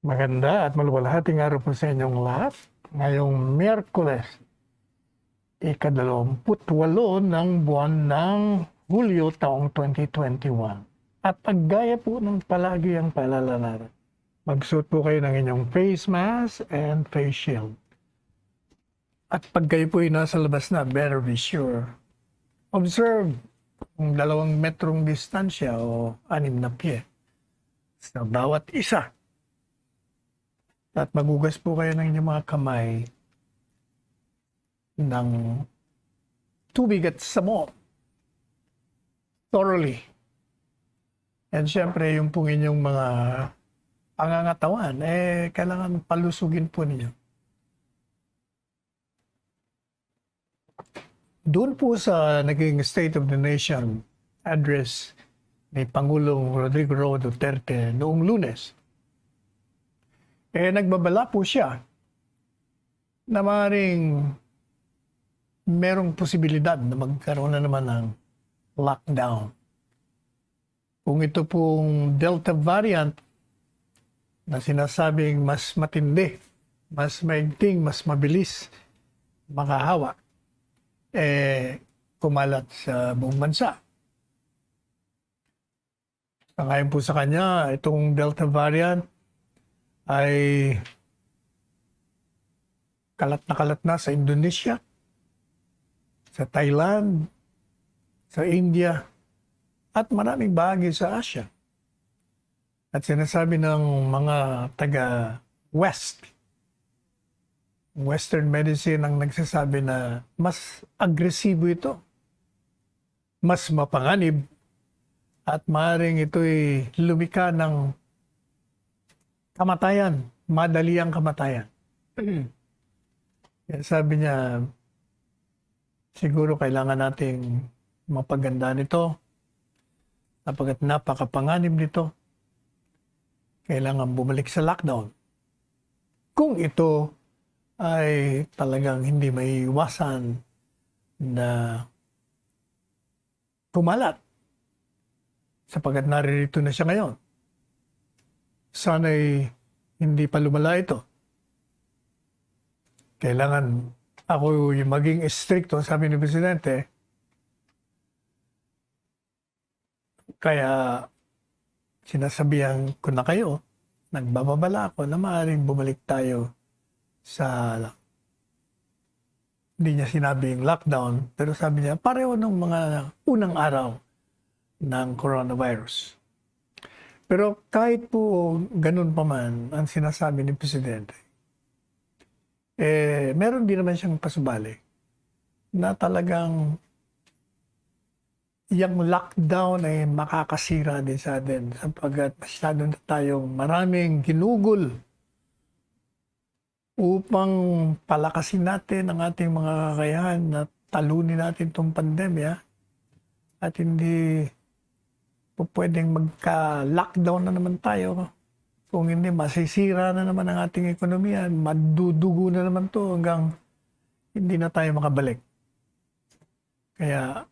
Maganda at maluwalhating araw po sa inyong lahat. Ngayong Miyerkules, ika-28 ng buwan ng Hulyo taong 2021. At paggaya po ng palagi ang paalala natin, magsuot po kayo ng inyong face mask and face shield. At pag kayo po ay nasa labas na, better be sure. Observe ang 2 metrong distansya o 6 na pie sa bawat isa. At magugas po kayo ng inyong mga kamay ng tubig at sabon thoroughly. And syempre, yung pong inyong mga pangangatawan, kailangan palusugin po ninyo. Doon po sa naging State of the Nation address ni Pangulong Rodrigo Roa Duterte noong Lunes, nagbabala po siya na maaaring merong posibilidad na magkaroon na naman ng lockdown. Kung ito pong Delta variant na sinasabing mas matindi, mas maigting, mas mabilis makahawa, kumalat sa buong bansa. Sangayon po sa kanya, itong Delta variant ay kalat na sa Indonesia, sa Thailand, sa India, at maraming bahagi sa Asia. At sinasabi ng mga Western medicine ang nagsasabi na mas agresibo ito, mas mapanganib, at maaaring ito'y lumika ng kamatayan, madali ang kamatayan. Kaya sabi niya, siguro kailangan nating mapaganda nito, sapagkat napakapanganib nito. Kailangan bumalik sa lockdown. Kung ito ay talagang hindi maiiwasan na kumalat, sapagkat naririto na siya ngayon. Sana'y hindi pa lumala ito. Kailangan ako yung maging stricto, sabi ni Presidente. Kaya sinasabihan ko na kayo, nagbababala ako na maaaring bumalik tayo sa, hindi niya sinabing lockdown, pero sabi niya pareho ng mga unang araw ng coronavirus. Pero kahit po ganun pa man ang sinasabi ni Presidente, meron din naman siyang pasubali na talagang yung lockdown ay makakasira din sa atin sapagkat masyado na tayong maraming ginugol upang palakasin natin ang ating mga kakayahan na talunin natin itong pandemya at hindi po pwedeng magka-lockdown na naman tayo. Kung hindi, masisira na naman ang ating ekonomiya, madudugo na naman to hanggang hindi na tayo makabalik. Kaya,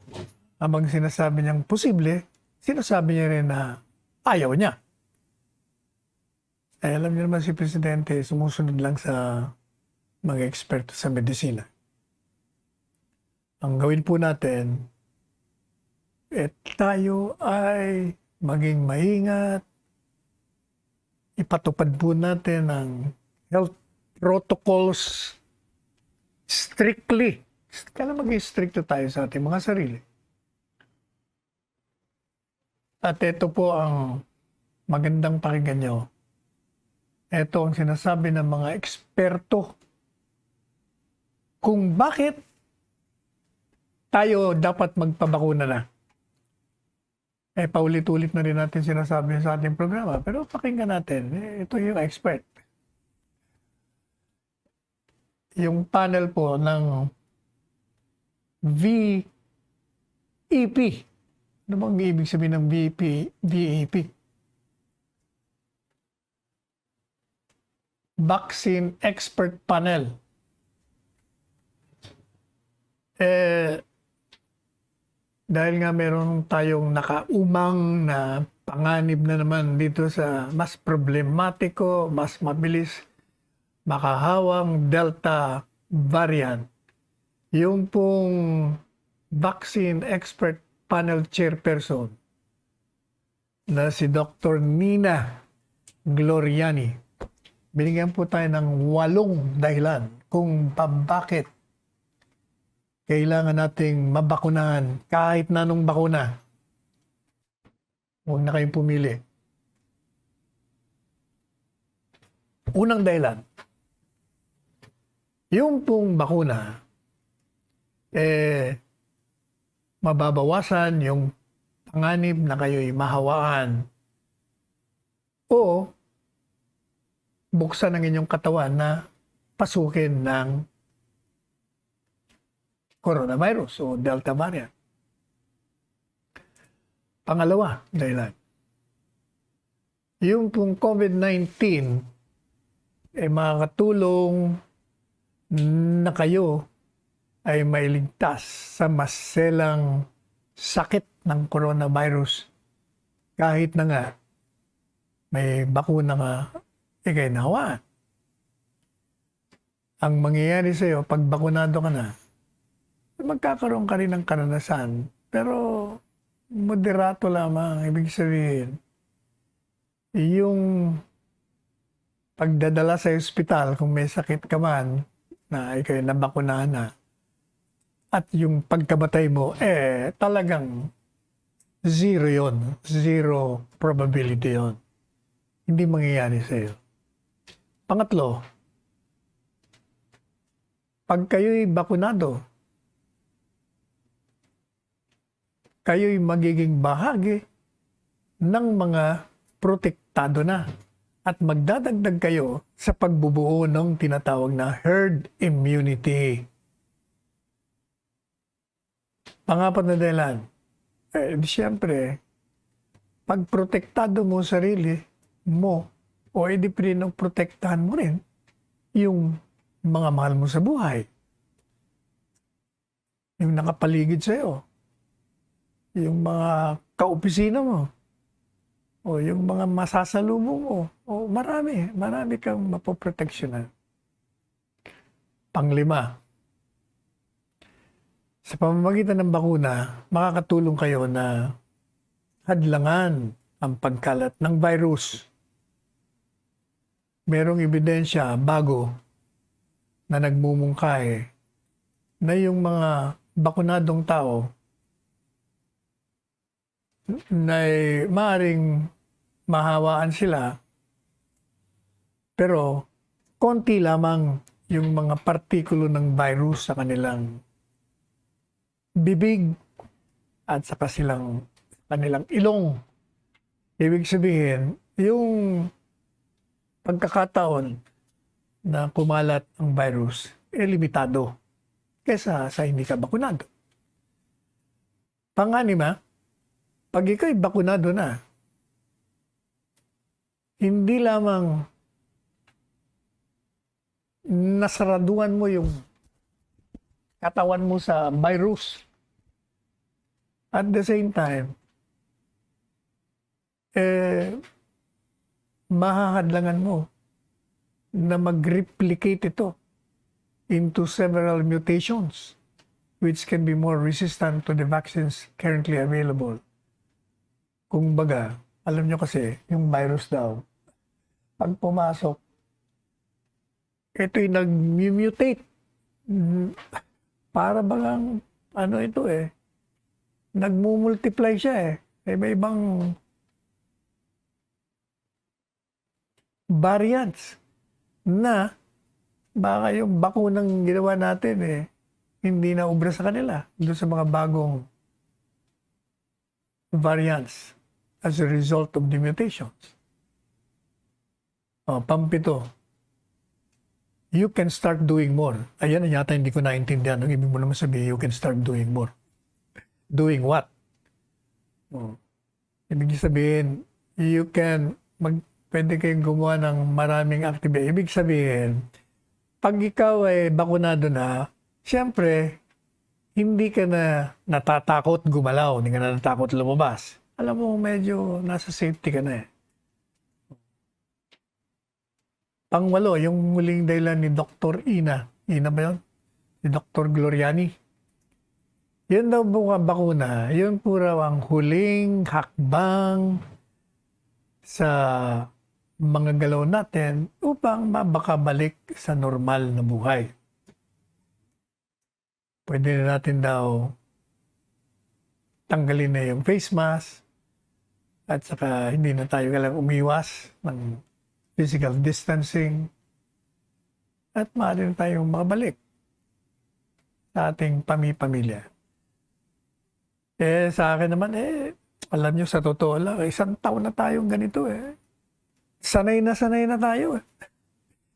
habang sinasabi niyang posible, sinasabi niya rin na ayaw niya. Alam niyo naman si Presidente, sumusunod lang sa mga eksperto sa medisina. Ang gawin po natin, tayo ay maging maingat, ipatupad po natin ang health protocols strictly. Kailangan maging stricto tayo sa ating mga sarili. At ito po ang magandang pakinggan nyo. Ito ang sinasabi ng mga eksperto kung bakit tayo dapat magpabakuna na. Paulit-ulit na rin natin sinasabi sa ating programa. Pero pakinggan natin. Ito yung expert. Yung panel po ng VEP. Ano bang ibig sabihin ng VEP? Vaccine Expert Panel. Dahil nga meron tayong nakaumang na panganib na naman dito sa mas problematiko, mas mabilis makahawang Delta variant. Yung pong Vaccine Expert Panel Chairperson na si Dr. Nina Gloriani. Binigyan po tayo ng 8 dahilan kung bakit kailangan nating mabakunahan kahit na anong bakuna. Huwag na kayong pumili. Unang dahilan, yung pong bakuna, mababawasan yung panganib na kayo'y mahawaan o buksan ang inyong katawan na pasukin ng coronavirus o Delta variant. Pangalawa, dahilan. Yung pong COVID-19 makakatulong na kayo ay mailigtas sa maselang sakit ng coronavirus kahit na nga may bakuna ka ikay nahawaan. Ang mangyayari sa iyo pag bakunado ka na, magkakaroon ka rin ng karanasan pero moderato lamang. Ibig sabihin, yung pagdadala sa ospital kung may sakit ka man na ikay nabakunahan na at yung pagkamatay mo, talagang zero yon, zero probability yon. Hindi mangyayari sa iyo. Pangatlo, pag kayo'y bakunado, kayo'y magiging bahagi ng mga protektado na at magdadagdag kayo sa pagbubuo ng tinatawag na herd immunity. Pangapat na dahilan, siyempre, pag protektado mo sarili mo, o edi protektahan mo rin yung mga mahal mo sa buhay. Yung nakapaligid sa'yo. Yung mga kaopisina mo. O yung mga masasalubong mo. O marami kang mapoproteksyonan. Panglima, sa pamamagitan ng bakuna, makakatulong kayo na hadlangan ang pagkalat ng virus. Merong ebidensya bago na nagmumungkahi na yung mga bakunadong tao na maaaring mahawaan sila pero konti lamang yung mga partikulo ng virus sa kanilang bibig at sa kanilang ilong. Ibig sabihin, yung pagkakataon na kumalat ang virus limitado kaysa sa hindi ka bakunado. Panganima, pag ikaw'y bakunado na, hindi lamang nasaraduan mo yung katawan mo sa virus. At the same time, mahahadlangan mo na mag-replicate ito into several mutations which can be more resistant to the vaccines currently available. Kung baga, alam nyo kasi, yung virus daw, pag pumasok, ito'y nag-mutate. Para bagang, nagmumultiply siya may ibang variants na baka yung bakunang ginawa natin hindi na ubra sa kanila doon sa mga bagong variants as a result of the mutations. Pampito, you can start doing more. Ayan, yata hindi ko naintindihan. Ang ibig mo naman sabihin, you can start doing more. Doing what? Ibig sabihin, you can pwede kayong gumawa ng maraming activity. Ibig sabihin, pag ikaw ay bakunado na, siyempre, hindi ka na natatakot gumalaw, hindi ka na natatakot lumabas. alam mo medyo nasa safety ka na eh. Pangwalo, yung huling dahilan ni Dr. Ina. Ina ba yun? Si Dr. Gloriani. Yun daw mga bakuna, yun po raw ang huling hakbang sa mga galaw natin upang makabalik sa normal na buhay. Pwede na natin daw tanggalin na yung face mask at saka hindi na tayo kailangang umiwas ng physical distancing at maaari na tayong makabalik sa ating pamilya. Sa akin naman, alam nyo, sa totoo lang, 1 taon na tayong ganito eh. Sanay na tayo eh.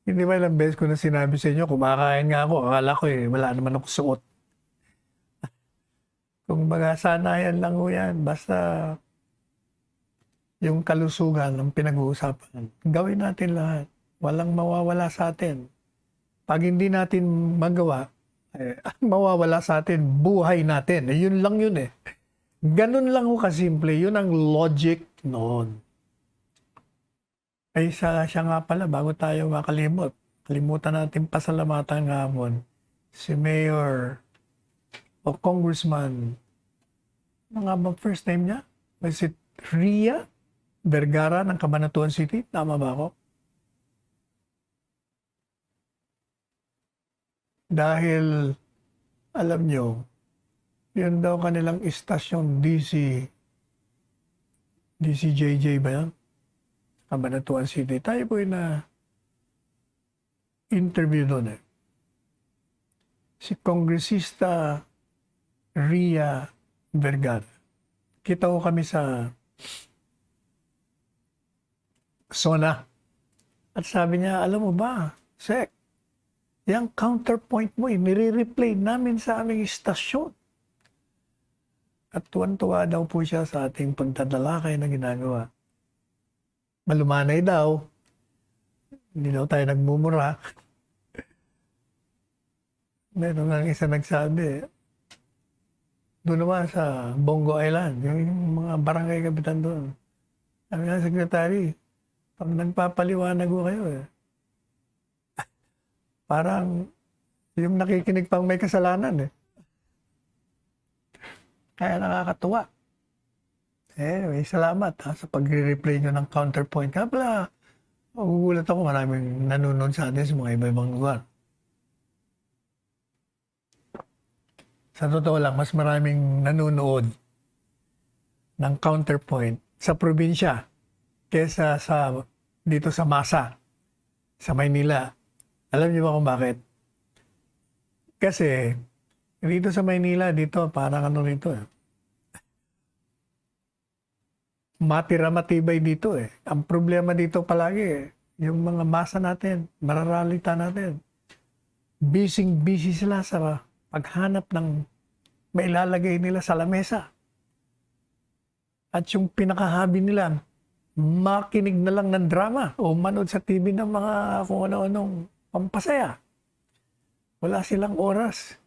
Hindi ba ilang beses ko na sinabi sa inyo, kumakain nga ako, akala ko wala naman ako suot. Kung baga, sanayan lang ho yan. Basta yung kalusugan ng pinag-uusapan, gawin natin lahat. Walang mawawala sa atin. Pag hindi natin magawa, mawawala sa atin, buhay natin. Yun lang yun eh. Ganun lang ho kasimple. Yun ang logic noon. Siya nga pala, bago tayo makalimot, kalimutan natin pasalamatan nga mo si Mayor o Congressman, ano nga ba first name niya? Was it Ria Vergara ng Cabanatuan City? Tama ba ako? Dahil, alam nyo, yun daw kanilang istasyon DCJJ ba yan? Cabanatuan City. Tayo po na interview doon eh. Si Kongresista Ria Vergara. Kita ko kami sa SONA. At sabi niya, alam mo ba, Sek, yung counterpoint mo, nire-replay namin sa aming istasyon. At tuwan-tuwa daw po siya sa ating pagdadalakay na ginagawa. Malumanay daw. Hindi daw tayo nagmumura. Meron nga isa nagsabi, doon naman sa Bongo Island, yung mga barangay kapitan doon. Sabi nga, Secretary, pag nagpapaliwanag ko kayo parang yung nakikinig pang may kasalanan Kaya nakakatuwa. Anyway, salamat sa pagre-replay nyo ng counterpoint. Kaya pala, magugulat ako, maraming nanonood sa atin sa mga iba-ibang lugar. Sa totoo lang, mas maraming nanonood ng counterpoint sa probinsya kesa dito sa Masa, sa Maynila. Alam niyo ba kung bakit? Kasi dito sa Maynila, dito parang rito matira matibay dito Ang problema dito palagi yung mga masa natin, mararalita natin. Busy sila sa paghanap ng mailalagay nila sa lamesa. At yung pinakahabi nila, makinig na lang ng drama o manood sa TV ng mga kung ano-anong pampasaya. Wala silang oras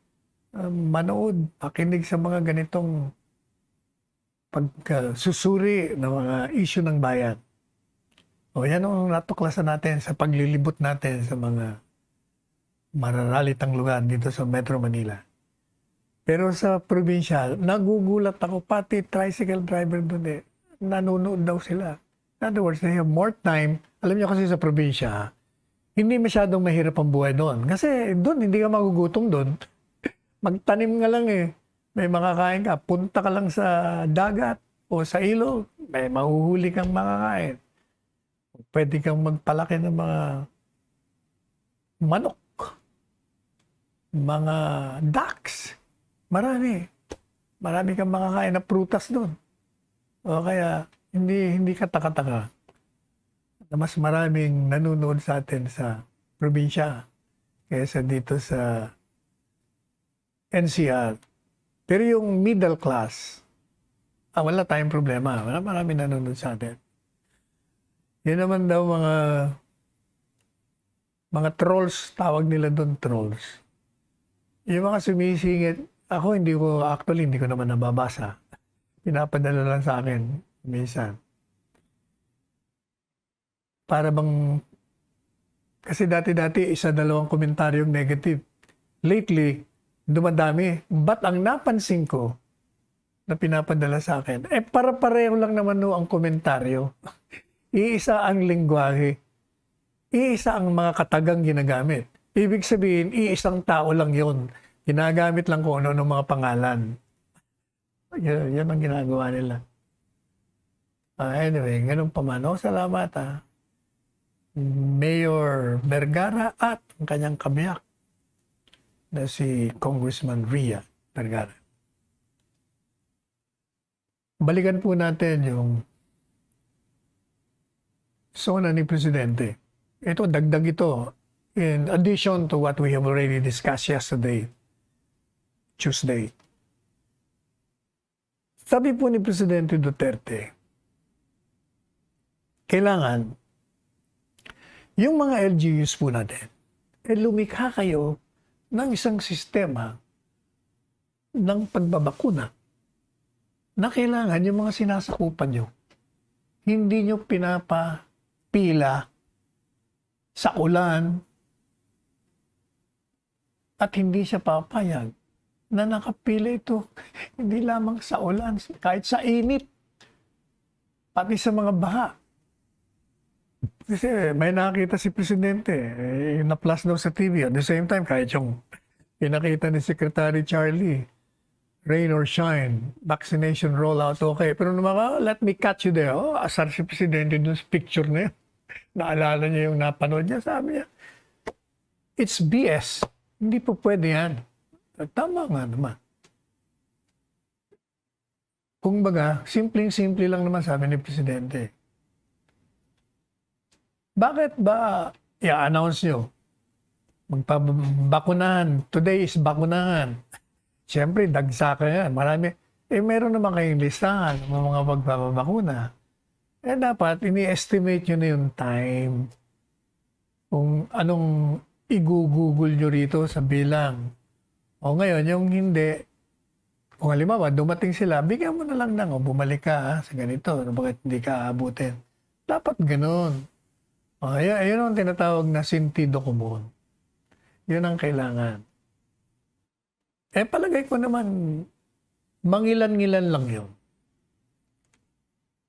manood, makinig sa mga ganitong pagsusuri ng mga issue ng bayan. O yan ang natuklasan natin sa paglilibot natin sa mga mararalitang lugar dito sa Metro Manila. Pero sa probinsya, nagugulat ako, pati tricycle driver doon nanonood daw sila. In other words, they have more time. Alam niyo kasi sa probinsya, hindi masyadong mahirap ang buhay doon. Kasi doon, hindi ka magugutom doon. Magtanim nga lang May makakain ka. Punta ka lang sa dagat o sa ilog. May mahuhuli kang makakain. Pwede kang magpalaki ng mga manok. Mga ducks. Marami. Marami kang makakain na prutas doon. O kaya, hindi ka taka-taka na mas maraming nanonood sa atin sa probinsya kaysa dito sa NCR. Pero yung middle class, wala tayong problema. Wala maraming nanonood sa atin. Yan naman daw mga trolls, tawag nila doon trolls. Yung mga sumisingit, hindi ko naman nababasa. Pinapadala lang sa akin. minsan. Para bang, kasi dati-dati isa dalawang komentaryong negative. Lately, dumadami. But ang napansin ko na pinapadala sa akin, para-pareho lang naman no ang komentaryo. Iisa ang lengguwahe. Iisa ang mga katagang ginagamit. Ibig sabihin, iisang tao lang yon. Ginagamit lang kung ano ng mga pangalan. Yan ang ginagawa nila. Anyway, ganun pa man. Salamat Mayor Vergara at ang kanyang kabiyak na si Congressman Ria Vergara. Balikan po natin yung SONA ni Presidente. Ito, dagdag ito. In addition to what we have already discussed yesterday, Tuesday. Sabi po ni Presidente Duterte, kailangan yung mga LGUs po natin, lumikha kayo ng isang sistema ng pagbabakuna na kailangan yung mga sinasakupan nyo, hindi nyo pinapapila sa ulan at hindi siya papayag na nakapila ito hindi lamang sa ulan, kahit sa init, pati sa mga baha. Kasi may nakita si Presidente, na-plus daw sa TV. At the same time, kahit yung pinakita ni Secretary Charlie, rain or shine, vaccination rollout, okay. Pero let me catch you there. Asar si Presidente dun sa picture na yun. Naalala niya yung napanood niya, sabi niya, it's BS. Hindi po pwede yan. Tama nga naman. Kung baga, simpleng-simple lang naman sabi ni Presidente. Bakit ba i-announce nyo? Magpabakunahan. Today is bakunahan. Siyempre, dagsa ka yan. Marami. Meron naman kayong listahan ng mga magpapabakuna. Dapat, ini-estimate nyo na yung time. Kung anong i-google nyo rito sa bilang. O ngayon, yung hindi, kung halimbawa, dumating sila, bigyan mo na lang bumalik ka sa ganito. Bakit hindi ka aabutin? Dapat ganun. Ayun ang tinatawag na sentido común. Yun ang kailangan. Palagay ko naman, mangilan-ngilan lang yun.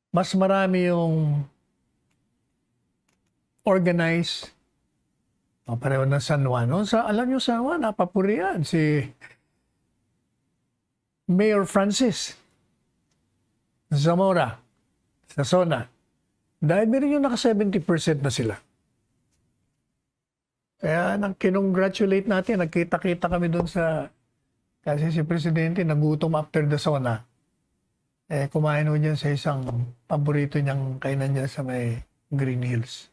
Mas marami yung organized. Pareho na San Juan. Alam nyo San Juan, napapurihan si Mayor Francis Zamora sa SONA. Dahil meron yung naka 70% na sila. Kaya nang kinongratulate natin, nagkita-kita kami doon kasi si Presidente nagutom after the SONA. Kumain ho dyan sa isang paborito niyang kainan niya sa may Green Hills.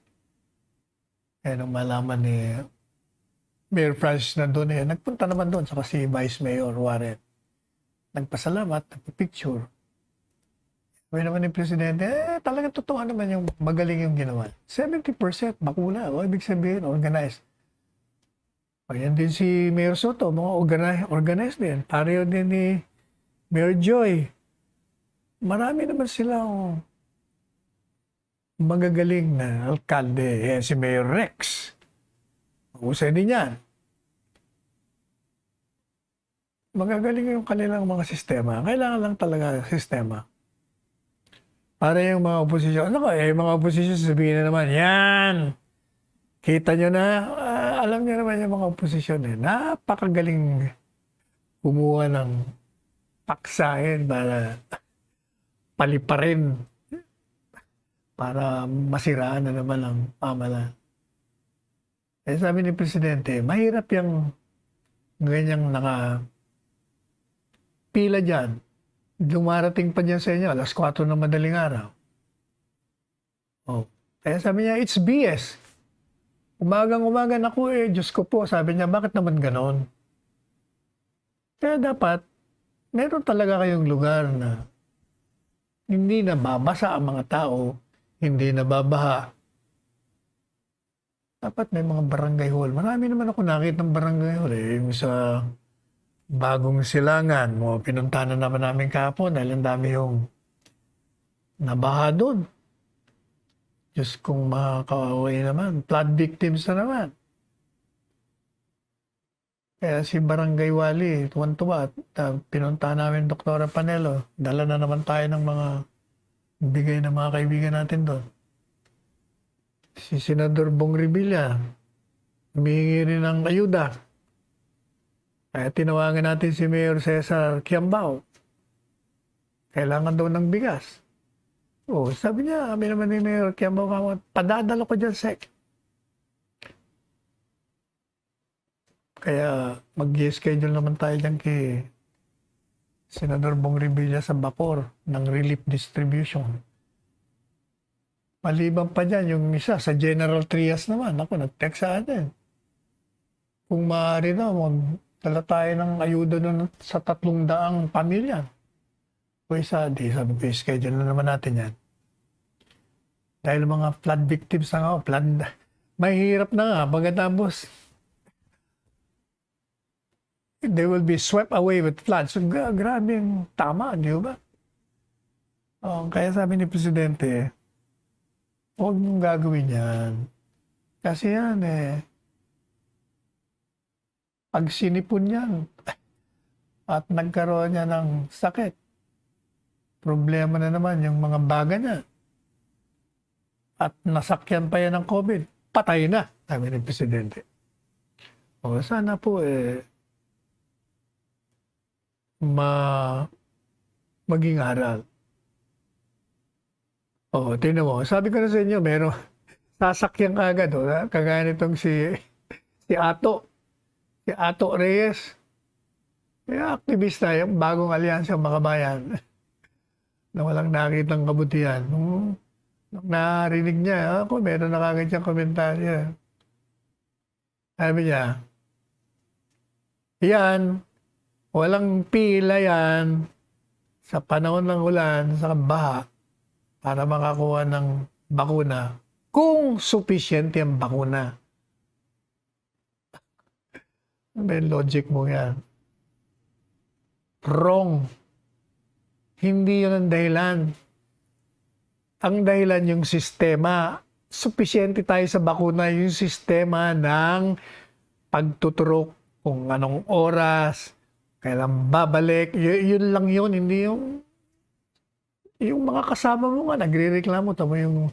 Nung malaman ni Mayor Francis na doon, nagpunta naman doon sa si Vice Mayor Warren. Nagpasalamat, nagpipicture. Sabi naman ni Presidente, talagang totoo naman yung magaling yung ginawa. 70% bakuna. Ibig sabihin, organized. Ayan din si Mayor Soto, mga organized din. Pareho din ni Mayor Joy. Marami naman silang magagaling na alkalde. Si Mayor Rex. Usay din yan. Magagaling yung kanilang mga sistema. Kailangan lang talaga sistema. Para yung mga oposisyon, mga oposisyon sabihin na naman, yan! Kita nyo na, alam nyo naman yung mga oposisyon napakagaling kumuha ng paksahin para paliparin, para masiraan na naman ang pamahalaan. Sabi ni Presidente, mahirap yung ganyang pila dyan. Dumarating pa dyan sa inyo, 4:00 ng madaling araw. Kaya sabi niya, it's BS. Umagang-umaga na ako Diyos ko po. Sabi niya, bakit naman ganon? Kaya dapat, meron talaga kayong lugar na hindi nababasa ang mga tao, hindi nababaha. Dapat may mga barangay hall. Marami naman ako nakita ng barangay hall. Yung sa Bagong Silangan, pinuntahan na naman namin kahapon dahil ang dami yung nabaha doon. Diyos kong mga kaaway naman, flood victims na naman. Kaya si Barangay Wali, tuwan-tuwa, at pinunta namin Doktora Panelo. Dala na naman tayo ng mga bigay ng mga kaibigan natin doon. Si Senador Bong Revilla, humihingi rin ng ayuda. Kaya tinawagan natin si Mayor Cesar Kiambao. Kailangan daw ng bigas. Oh, sabi niya, kami naman ni Mayor Kiambao, padadala ko dyan, Sek. Kaya mag-schedule naman tayo dyan kay Senador Bong Revilla sa Bacor ng relief distribution. Maliban pa dyan, yung isa sa General Trias naman, ako nag-text sa atin. Kung maaari na, magdala tayo ng ayuda nun sa 300 pamilya. O isa, di sabi ko, schedule na naman natin yan. Dahil mga flood victims na nga, may hirap na nga, pagkatapos, they will be swept away with floods. So, grabe yung tama, di ba? Kaya sabi ni Presidente, huwag mong gagawin yan. Kasi yan pag sinipon yan at nagkaroon niya ng sakit, problema na naman yung mga baga niya. At nasakyan pa yan ng COVID, patay na, sabi ni Presidente. O sana po maging aral. Tingnan mo. Sabi ko na sa inyo, meron sasakyan agad. Kagaya nitong si Ato. Si Ato Reyes. Kaya aktivista yung bagong alyansang makabayan na walang nakitang kabutihan. Nung narinig niya, ako meron na kagad siyang komentaryo. Sabi niya, yan, walang pila yan sa panahon ng ulan, sa baha, para makakuha ng bakuna kung sufficiente ang bakuna. May logic mo yan. Wrong. Hindi yun ang dahilan. Ang dahilan yung sistema. Sufficiente tayo sa bakuna, yung sistema ng pagtuturok kung anong oras, kailan babalik, yun lang yun, hindi yung mga kasama mo nga, nagre-reklamo, tama yung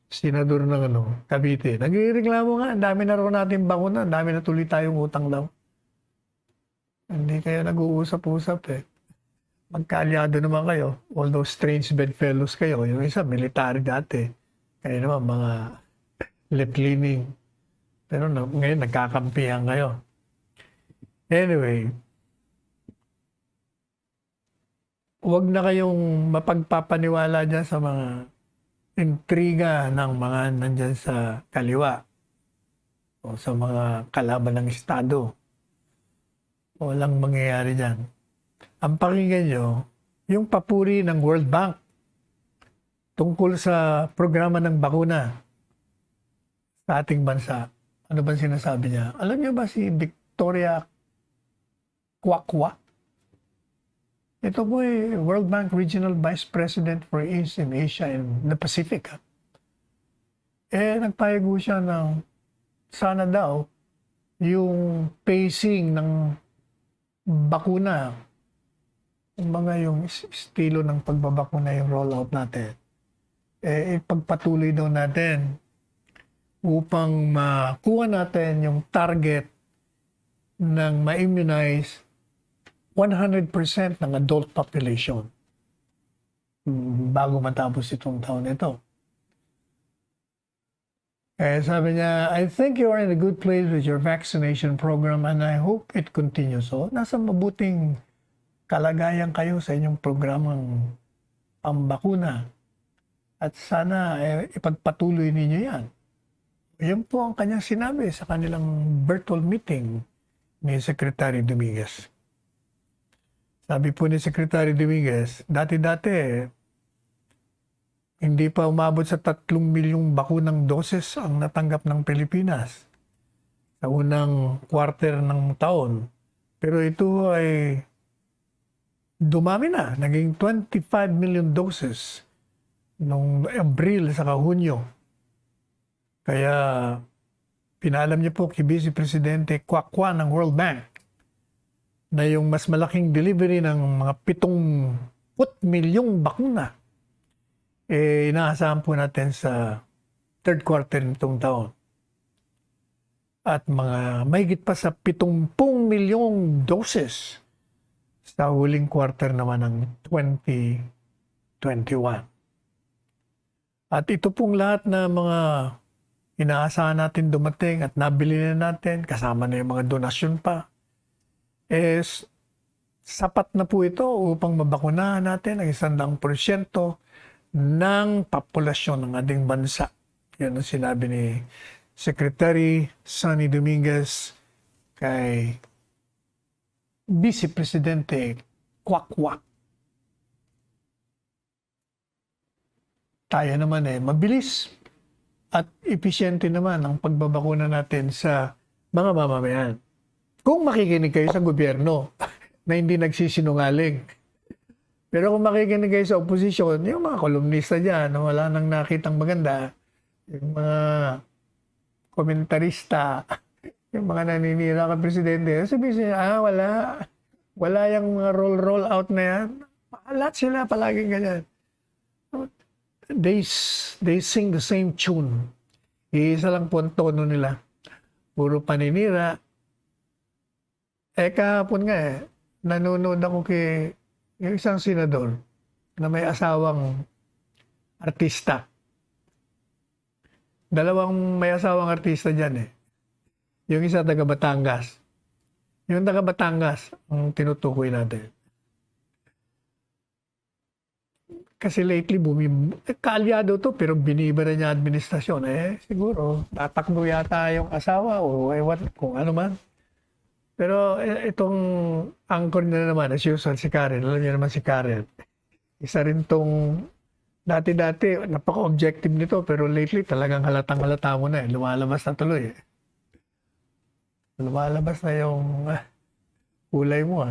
senador ng Cavite, nagre-reklamo nga, ang dami na raw natin bakuna, ang dami na tuloy tayong utang daw. Hindi kayo nag-uusap-usap Magkaalyado naman kayo, although strange bedfellows kayo, yung isa, military dati, kayo naman mga left-leaning, pero ngayon nagkakampihan kayo. Anyway, huwag na kayong mapagpapaniwala dyan sa mga intriga ng mga nandyan sa kaliwa o sa mga kalaban ng Estado. Walang mangyayari dyan. Ang pakinggan nyo, yung papuri ng World Bank tungkol sa programa ng bakuna sa ating bansa. Ano ba sinasabi niya? Alam niyo ba si Victoria Kwakwa? Ito po World Bank Regional Vice President for East and Asia and the Pacific. Nagpayag siya ng sana daw yung pacing ng bakuna, yung estilo ng pagbabakuna, yung rollout natin, ipagpatuloy daw natin upang makuha natin yung target ng ma-immunize 100% ng adult population bago matapos itong taon ito. Sabi niya, I think you are in a good place with your vaccination program and I hope it continues. So, nasa mabuting kalagayan kayo sa inyong programang pambakuna. At sana ipagpatuloy ninyo yan. Yan po ang kanyang sinabi sa kanilang virtual meeting ni Secretary Dominguez. Sabi po ni Secretary Dominguez, dati-dati, hindi pa umabot sa 3 milyong bakunang doses ang natanggap ng Pilipinas sa unang quarter ng taon. Pero ito ay dumami na, naging 25 million doses noong Abril sa Hunyo. Kaya pinalam niya po kay Vice Presidente Kwakwa ng World Bank na yung mas malaking delivery ng mga 70 milyong bakuna inaasahan po natin sa third quarter nitong taon. At mga mahigit pa sa 70 milyong doses sa huling quarter naman ng 2021. At ito pong lahat na mga inaasahan natin dumating at nabili na natin, kasama na yung mga donasyon pa, is sapat na po ito upang mabakunahan natin ang 100% ng populasyon ng ating bansa. Yan ang sinabi ni Secretary Sonny Dominguez kay Vice Presidente Kwakwa. Tayo naman mabilis at episyente naman ang pagbabakuna natin sa mga mamamayan. Kung makikinig kayo sa gobyerno na hindi nagsisinungaling. Pero kung makikinig kayo sa oposisyon, yung mga kolumnista dyan, wala nang nakitang maganda, yung mga komentarista, yung mga naninira kay Presidente, sabihin siya, wala yung mga roll out na yan. Lahat sila palaging ganyan. They sing the same tune. Iisa lang po ang tono nila. Puro paninira. Kahapon nga nanonood ako kay yung isang senador na may asawang artista. Dalawang may asawang artista dyan Yung isa taga Batangas. Yung taga Batangas ang tinutukoy natin. Kasi lately, kaalyado to pero binibara niya administrasyon. Siguro, tatakbo yata yung asawa o kung ano man. Pero itong anchor na naman, as usual, si Karen. Alam niyo naman si Karen. Isa rin tong dati-dati, napaka-objective nito pero lately talagang halatang-halata mo na Lumalabas na tuloy Lumalabas na yung kulay mo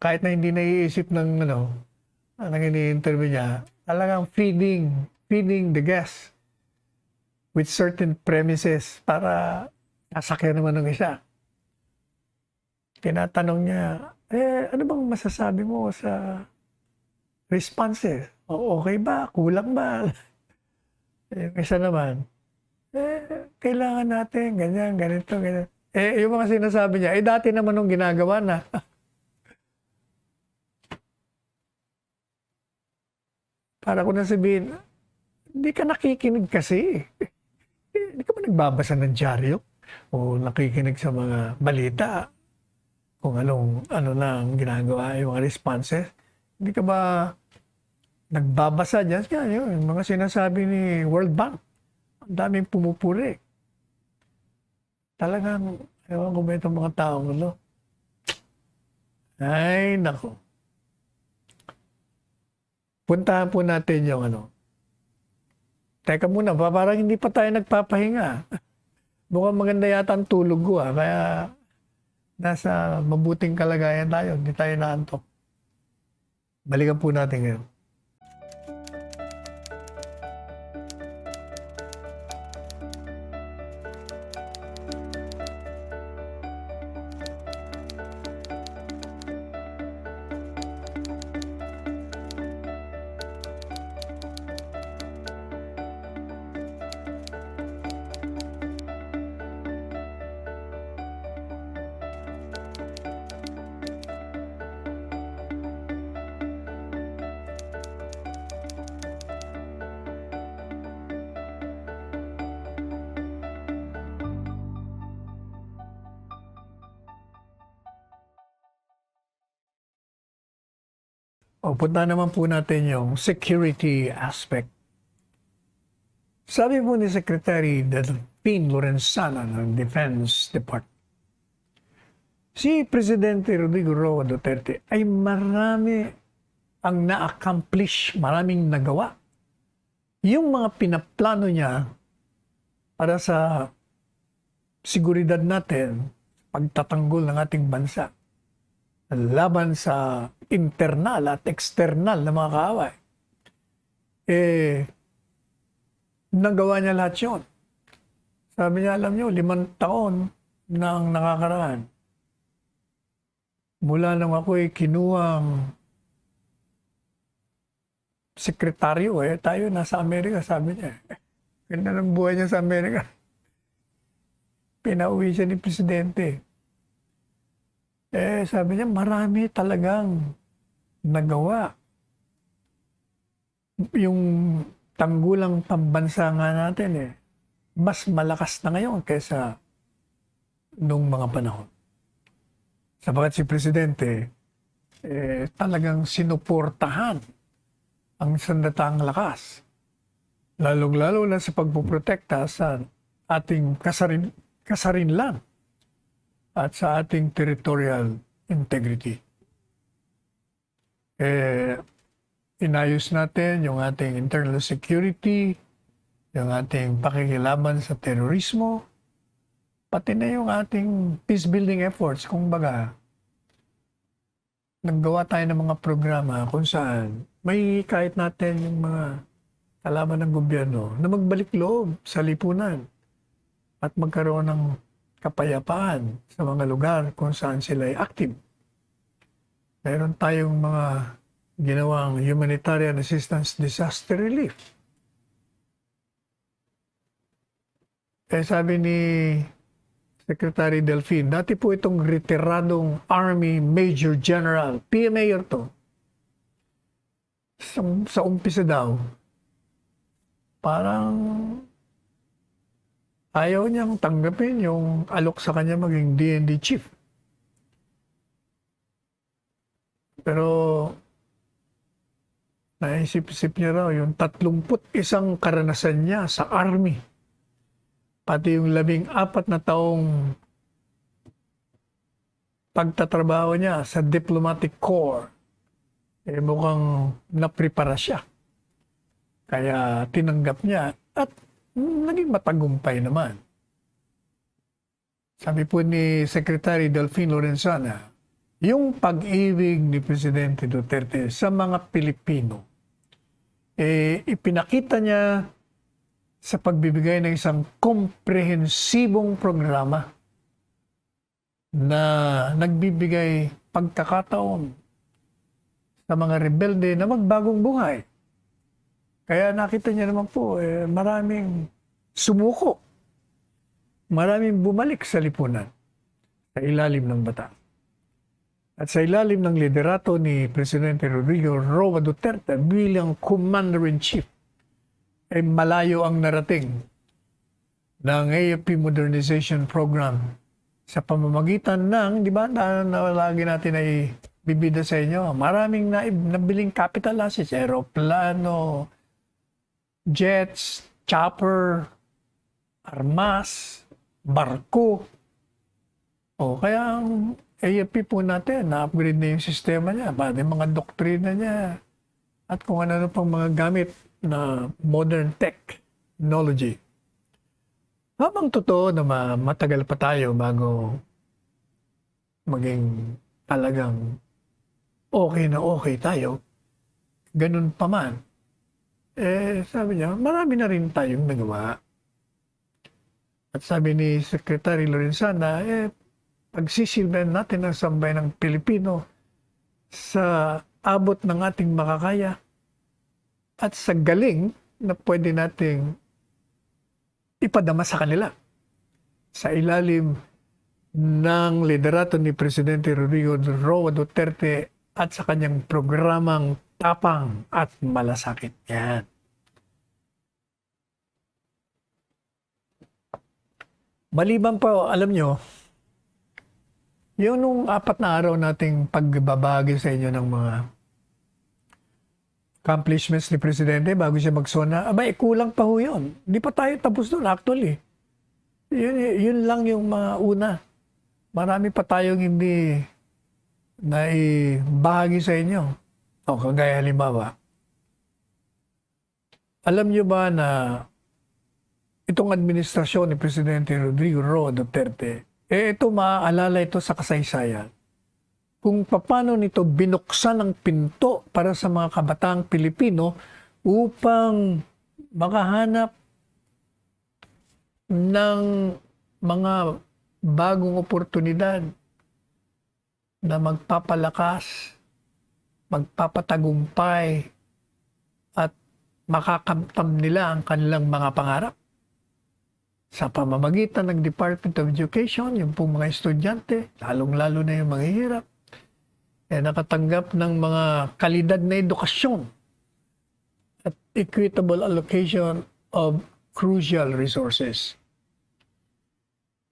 kahit na hindi naiisip ng ang ini-interview niya, talagang feeding the guests with certain premises para nasakyan naman ng isa. Tinatanong niya, ano bang masasabi mo sa responses? Okay ba? Kulang ba? Yung isa naman, kailangan natin, ganyan, ganito, ganyan. Yung mga sinasabi niya, dati naman nung ginagawa na. Para ko na sabihin, hindi ka nakikinig kasi. Hindi ka ba nagbabasa ng dyaryo? O nakikinig sa mga balita? Kung ano na ang ginagawa, yung mga responses? Hindi ka ba nagbabasa dyan? Yung mga sinasabi ni World Bank. Ang daming pumupuri. Talagang, ewan ko ba itong mga taong Ay, nako. Puntahan po natin yung Teka muna, parang hindi pa tayo nagpapahinga. Mukhang maganda yata ang tulog ko kaya nasa mabuting kalagayan tayo, hindi tayo naantok. Balikan po natin ngayon. Punta naman po natin yung security aspect. Sabi po ni Secretary Delphine Lorenzana ng Defense Department, si Presidente Rodrigo Roa Duterte ay marami ang na-accomplish, maraming nagawa. Yung mga pinaplano niya para sa seguridad natin, pagtatanggol ng ating bansa, laban sa internal at external na mga kaaway. Nagawa niya lahat yun. Sabi niya, alam niyo, 5 taon na ang nakakaraan. Mula nang ako'y kinuwang sekretaryo, tayo nasa Amerika, sabi niya. Ganda ng buhay niya sa Amerika. Pinauwi siya ni Presidente. Sabi niya, marami talagang nagawa. Yung tanggulang pambansa nga natin, mas malakas na ngayon kaysa nung mga panahon. Sabagat si Presidente, talagang sinuportahan ang sandatang lakas. Lalong-lalo na sa pagpuprotekta sa ating kasarinlan at sa ating territorial integrity. Inayos natin yung ating internal security, yung ating pakikilaban sa terorismo, pati na yung ating peace-building efforts. Kung baga, naggawa tayo ng mga programa kung saan may kahit natin yung mga kalaban ng gobyerno na magbalik loob sa lipunan at magkaroon ng kapayapaan sa mga lugar kung saan sila ay active. Meron tayong mga ginawang humanitarian assistance disaster relief. Sabi ni Secretary Delfin, dati po itong retiradong Army Major General, PMA to. Sa umpisa daw, parang ayaw niyang tanggapin yung alok sa kanya maging DND chief. Pero naisip-isip niya raw yung 31 karanasan niya sa Army. Pati yung 14 na taong pagtatrabaho niya sa Diplomatic Corps, mukhang naprepara siya. Kaya tinanggap niya at naging matagumpay naman. Sabi po ni Secretary Delfin Lorenzana, yung pag-ibig ni Presidente Duterte sa mga Pilipino, ipinakita niya sa pagbibigay ng isang komprehensibong programa na nagbibigay pagkakataon sa mga rebelde na magbagong buhay. Kaya nakita niya naman po, maraming sumuko, maraming bumalik sa lipunan sa ilalim ng batas. At sa ilalim ng liderato ni Presidente Rodrigo Roa Duterte bilang Commander-in-Chief, malayo ang narating ng AFP Modernization Program sa pamamagitan ng, di ba, na lagi natin ay bibida sa inyo, maraming nabiling capital assets, aeroplano, jets, chopper, armas, barko. Kaya ang AFP po natin, na-upgrade na yung sistema niya, pati mga doktrina niya, at kung ano pang mga gamit na modern technology. Habang totoo na matagal pa tayo bago maging talagang okay na okay tayo, ganun pa man, sabi niya, marami na rin tayong nagawa. At sabi ni Secretary Lorenzana, pagsisilbihan natin ang sambayan ng Pilipino sa abot ng ating makakaya at sa galing na pwede nating ipadama sa kanila sa ilalim ng liderato ni Presidente Rodrigo Roa Duterte at sa kanyang programang Tapang at Malasakit. Yan. Maliban pa, alam nyo, yun nung 4 na araw nating pagbabahagi sa inyo ng mga accomplishments ni Presidente bago siya magsona, kulang pa ho yun. Hindi pa tayo tapos doon actually. Yun lang yung mga una. Marami pa tayong hindi naibahagi sa inyo. Kagaya halimbawa, alam nyo ba na itong administrasyon ni Presidente Rodrigo Roa Duterte, ito maaalala ito sa kasaysayan kung paano nito binuksan ang pinto para sa mga kabataang Pilipino upang makahanap ng mga bagong oportunidad na magpapalakas, magpapatagumpay, at makakamtam nila ang kanilang mga pangarap. Sa pamamagitan ng Department of Education, yung pong mga estudyante, lalong-lalo na yung mahihirap, nakatanggap ng mga kalidad na edukasyon at equitable allocation of crucial resources.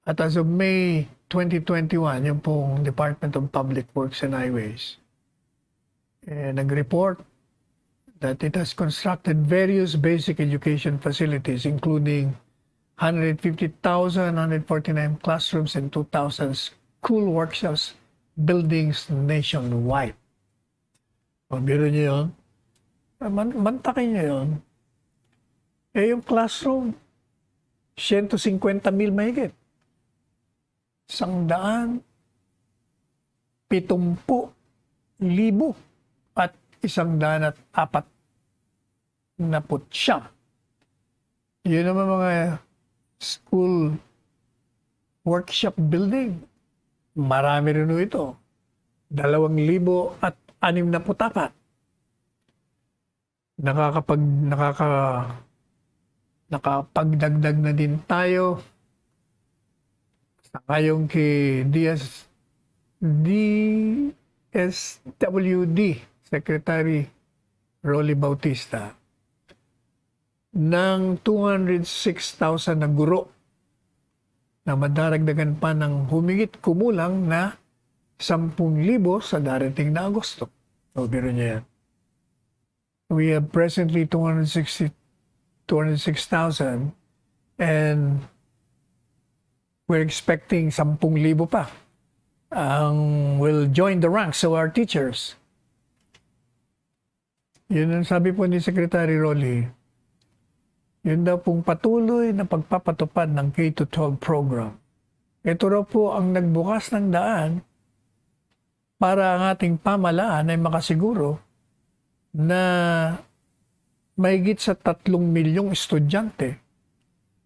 At as of May 2021, yung pong Department of Public Works and Highways, nag-report that it has constructed various basic education facilities including 150,149 classrooms and 2,000 school workshops buildings nationwide. Biro niyo yun? Mantakin niyo yun. Yung classroom, 150,000 mahigit. 170,000 at 104 na putsyam. Yun naman mga school workshop building. Marami rin ito. 2,064. Nakapagdagdag na din tayo sa ngayong kay DSWD Secretary Rolly Bautista ng 206,000 na guro na madaragdagan pa ng humigit kumulang na 10,000 sa darating na Agosto. O, biro niya yan. We have presently 206,000 and we're expecting 10,000 pa will join the ranks of our teachers. Yun ang sabi po ni Secretary Rolly. Yun daw pong patuloy na pagpapatupad ng K-12 program. Ito raw po ang nagbukas ng daan para ang ating pamahalaan ay makasiguro na mahigit sa 3 milyong estudyante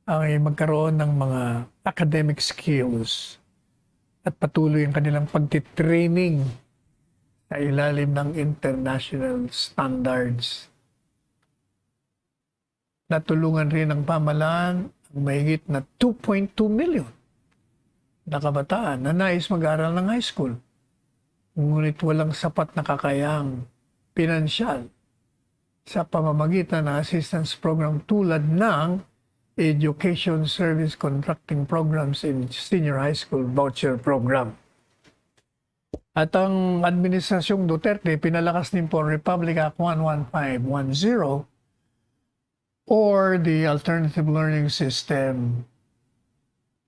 ay magkaroon ng mga academic skills at patuloy ang kanilang pagtitraining sa ilalim ng international standards. Natulungan rin ng pamahalaan ang mahigit na 2.2 million na kabataan na nais mag-aral ng high school. Ngunit walang sapat na kakayahang pinansyal sa pamamagitan ng assistance program tulad ng Education Service Contracting Programs in Senior High School Voucher Program. At ang Administrasyong Duterte pinalakas din po Republic Act 11510 or the Alternative Learning System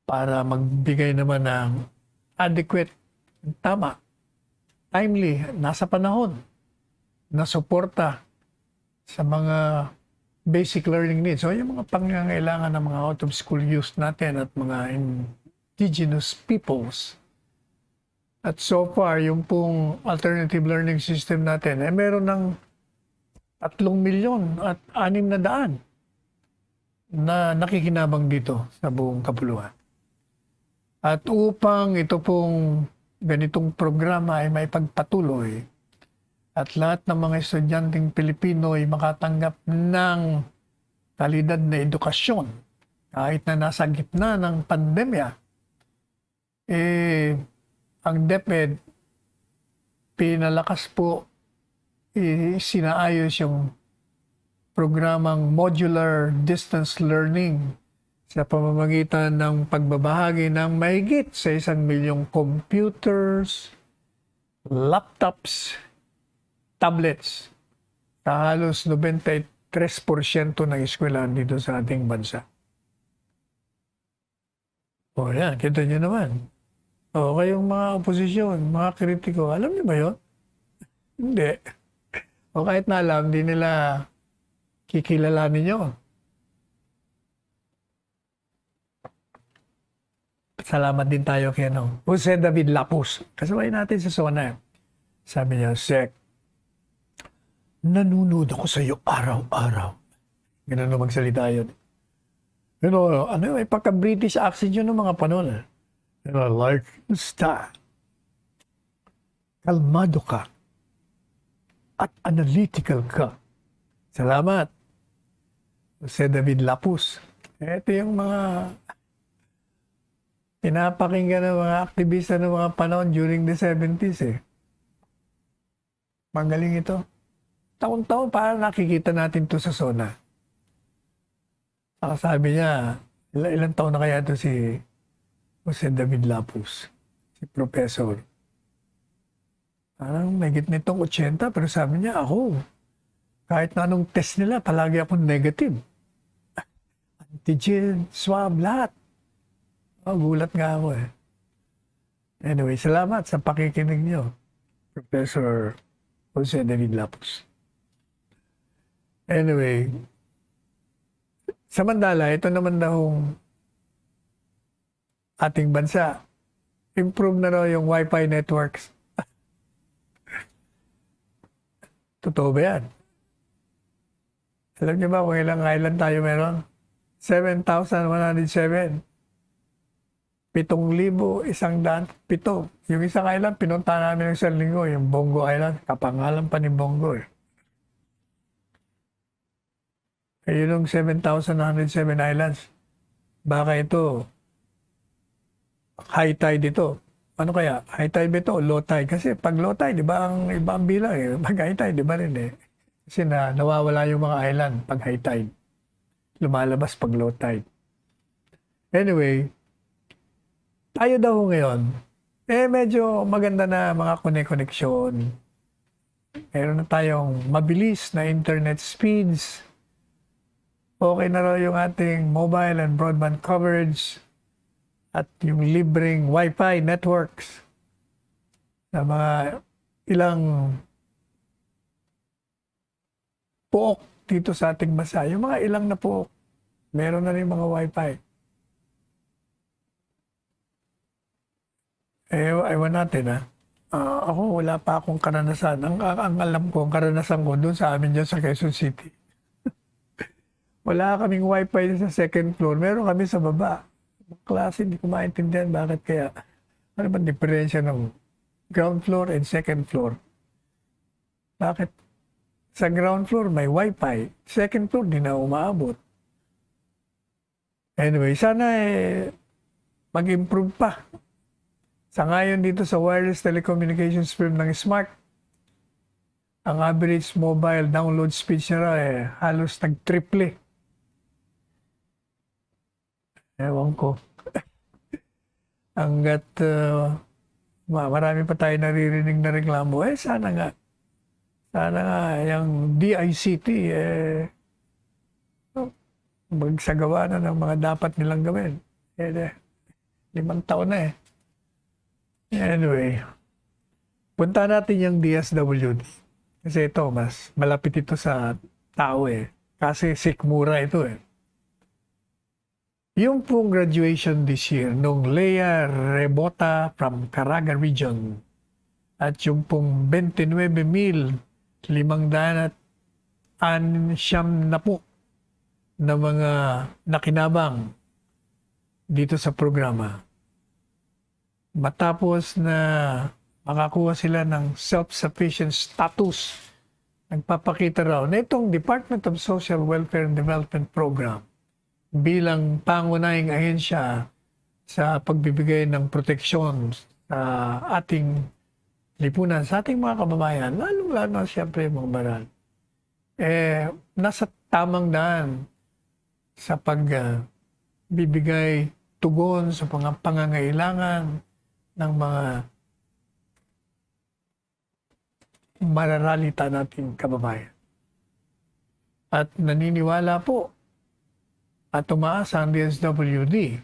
para magbigay naman ng adequate, tama, timely, nasa panahon na suporta sa mga basic learning needs. So yung mga pangangailangan ng mga out-of-school youth natin at mga indigenous peoples. At so far, yung pong alternative learning system natin, meron ng 3,600,000 na nakikinabang dito sa buong kapuluan. At upang ito pong ganitong programa ay may pagpatuloy at lahat ng mga estudyanteng Pilipino ay makatanggap ng kalidad na edukasyon kahit na nasa gitna ng pandemya, ang DepEd pinalakas po, sinaayos yung programang modular distance learning sa pamamagitan ng pagbabahagi ng mahigit sa 1,000,000 computers, laptops, tablets sa halos 93% ng eskwelahan dito sa ating bansa. O yan, kita nyo naman. O kayong mga oposisyon, mga kritiko, alam niyo ba yun? Hindi. O kahit na alam, hindi nila kikilalanin nyo. Salamat din tayo kay Jose David Lapus. Kasabay natin sa SONA. Sabi niya, Sek, nanonood ako sa iyo araw-araw. Ganun na magsalita yun. May pagka-British accent yun ng mga panahon. Like, basta, kalmado ka at analytical ka. Salamat. Jose David Lapus. Ito yung mga pinapakinggan ng mga aktivista ng mga panahon during the 70s eh. Magaling ito. Taon-taon parang nakikita natin to sa SONA. Sabi niya, ilang taon na kaya ito si Jose David Lapus, si Professor. Parang megit nitong 80, pero sabi niya, ako, kahit na anong test nila, palagi akong negative. Antigen, swab, lahat. Gulat nga ako eh. Anyway, salamat sa pakikinig niyo, Professor Jose David Lapus. Anyway, samantala, ito naman daw ating bansa. Improve na raw yung Wi-Fi networks. Totoo ba yan? Alam niyo ba kung ilang island tayo meron? 7,107. 7,107. Yung isang island, pinunta namin ng isang linggo, yung Bongo Island. Kapangalan pa ni Bongo eh. Yun yung 7,107 islands. Baka ito, high tide ito. Ano kaya? High tide ba ito o low tide? Kasi pag low tide, di ba ang ibang bilang eh. Pag high tide, di ba rin eh. Kasi nawawala yung mga island pag high tide. Lumalabas pag low tide. Anyway, tayo daw ngayon, medyo maganda na mga koneksyon. Meron na tayong mabilis na internet speeds. Okay na raw yung ating mobile and broadband coverage at yung libreng Wi-Fi networks na mga ilang pook dito sa ating bansa. Yung mga ilang na pook, meron na rin mga Wi-Fi. Ewan natin ha. Ako wala pa akong karanasan. Ang alam ko, ang karanasan ko doon sa amin dyan sa Quezon City. Wala kaming Wi-Fi sa second floor. Meron kami sa baba. Klase, hindi ko maintindihan bakit kaya. Ano ba diferensya ng ground floor and second floor? Bakit sa ground floor may Wi-Fi, second floor di na umaabot? Anyway, sana mag-improve pa. Sa ngayon dito sa wireless telecommunications firm ng Smart, ang average mobile download speed niya halos nag-triple. Ewan ko. Hanggat marami pa tayo naririnig na reklamo, sana nga yung DICT magsagawa na ng mga dapat nilang gawin. 5 taon na eh. Anyway, punta natin yung DSWD. Kasi ito, mas malapit ito sa tao eh. Kasi sikmura ito eh. Yung pong graduation this year nung Lea Rebota from Caraga Region at yung pong 29,590 na mga nakinabang dito sa programa. Matapos na makakuha sila ng self-sufficient status, nagpapakita raw na itong Department of Social Welfare and Development Program bilang pangunahing ahensya sa pagbibigay ng proteksyon sa ating lipunan, sa ating mga kababayan, lalong-lalo na siyempre mga baral, nasa tamang daan sa pagbibigay tugon sa mga pangangailangan ng mga mararalita nating kababayan. At naniniwala po at tumaasa ang DSWD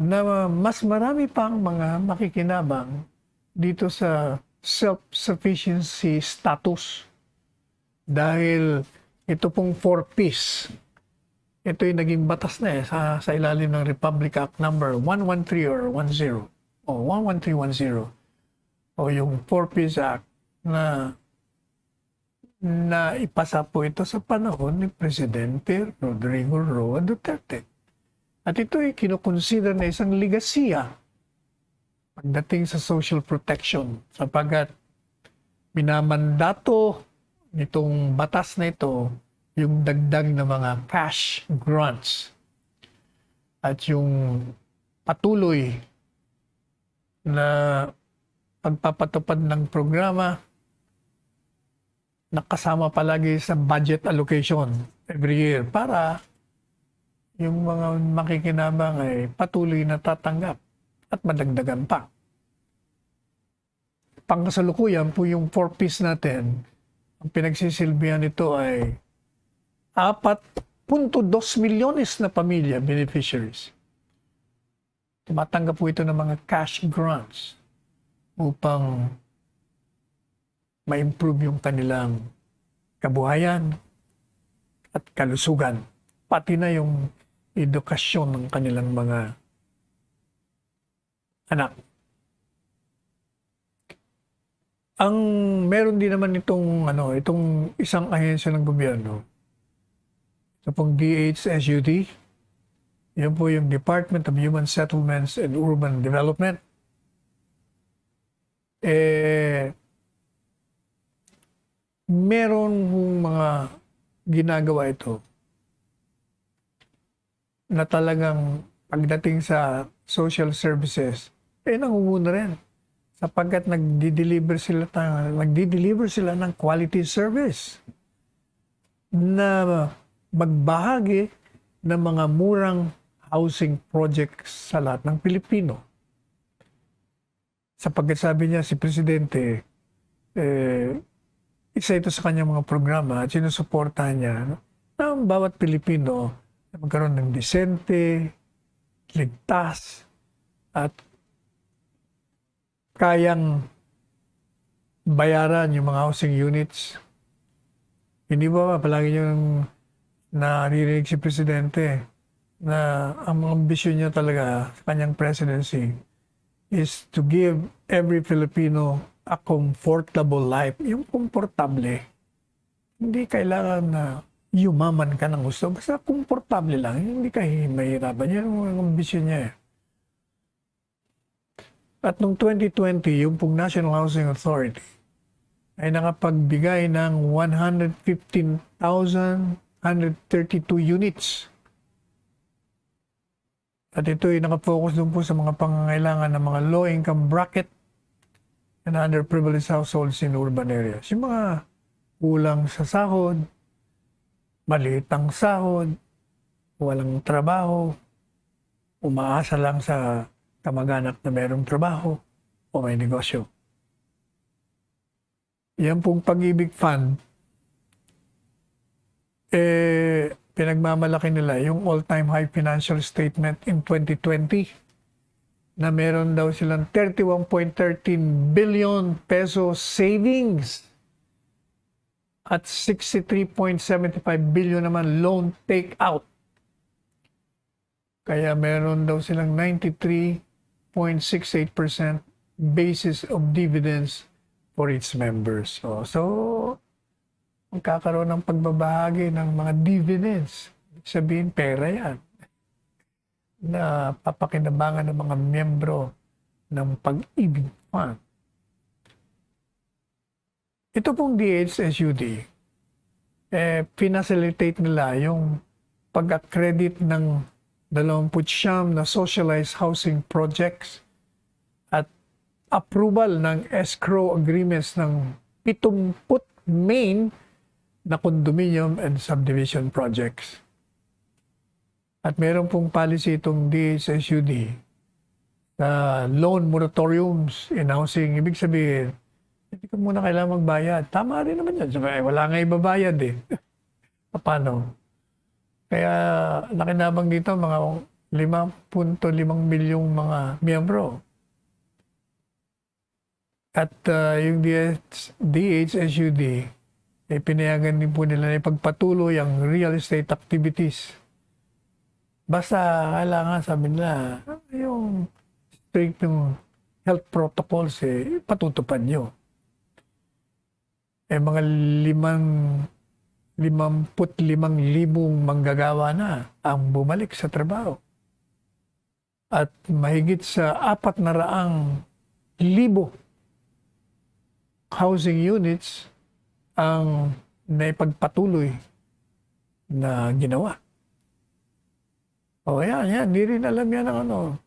na mas marami pang mga makikinabang dito sa self-sufficiency status dahil ito pong 4Ps. Ito yung naging batas na sa ilalim ng Republic Act number 113 or 10 o 11310 o yung 4-Piece Act na ipasa po ito sa panahon ni Presidente Rodrigo Roa Duterte. At ito ay kinukonsider na isang ligasiya pagdating sa social protection sapagkat minamandato nitong batas na ito yung dagdag na mga cash grants at yung patuloy na pagpapatupad ng programa nakasama palagi sa budget allocation every year para yung mga makikinabang ay patuloy na tatanggap at madagdagan pa. Pangkasalukuyan po yung 4-piece natin, ang pinagsisilbihan nito ay 4.2 milyones na pamilya beneficiaries. Tumatanggap po ito ng mga cash grants upang ma-improve yung kanilang kabuhayan at kalusugan, pati na yung edukasyon ng kanilang mga anak. Ang meron din naman itong isang ahensya ng gobyerno, ito pong DHSUD, yan po yung Department of Human Settlements and Urban Development. Meron mga ginagawa ito na talagang pagdating sa social services, nangunguna rin sapagkat nagdi-deliver sila ng quality service na magbahagi ng mga murang housing projects sa lahat ng Pilipino. Sapagkat sabi niya si Presidente, isa ito sa kanyang mga programa at sinusuportahan niya na ang bawat Pilipino na magkaroon ng disente, ligtas, at kayang bayaran yung mga housing units. Hindi ba palagi yung naririnig si Presidente na ang ambisyon niya talaga sa kanyang presidency is to give every Filipino a comfortable life. Yung komportable. Hindi kailangan na yumaman ka ng gusto. Basta komportable lang. Hindi ka mahirapan. Yan ang ambisyon niya. At noong 2020, yung pong National Housing Authority ay nakapagbigay ng 115,132 units. At ito ay nakafocus doon po sa mga pangangailangan ng mga low-income bracket and underprivileged households in urban areas. Yung mga kulang sa sahod, maliit ang sahod, walang trabaho, umaasa lang sa kamag-anak na mayroong trabaho o may negosyo. Yan pong Pag-ibig Fund, pinagmamalaki nila yung all-time high financial statement in 2020 na meron daw silang 31.13 billion peso savings at 63.75 billion naman loan take-out. Kaya meron daw silang 93.68% basis of dividends for its members. So magkakaroon ng pagbabahagi ng mga dividends. Sabihin, pera yan na papakinabangan ng mga miyembro ng Pag-ibig Fund. Ito pong DHSUD, pinacilitate nila yung pag-accredit ng 29 na socialized housing projects at approval ng escrow agreements ng 70 main na condominium and subdivision projects. At meron pong policy itong DHSUD na loan moratoriums in housing. Ibig sabihin, hindi ka muna kailangan magbayad. Tama rin naman yan. Wala nga ibabayad eh. Paano? Kaya nakinabang dito mga 5.5 milyong mga miyembro. At yung DHSUD, pinayagan din po nila na ipagpatuloy ang real estate activities. Basta kailangan, sabi nila, yung strict yung health protocols, patutupad nyo. Mga 55,000 manggagawa na ang bumalik sa trabaho. At mahigit sa 400,000 housing units ang naipagpatuloy na ginawa. Yan. Hindi rin alam yan ng ano.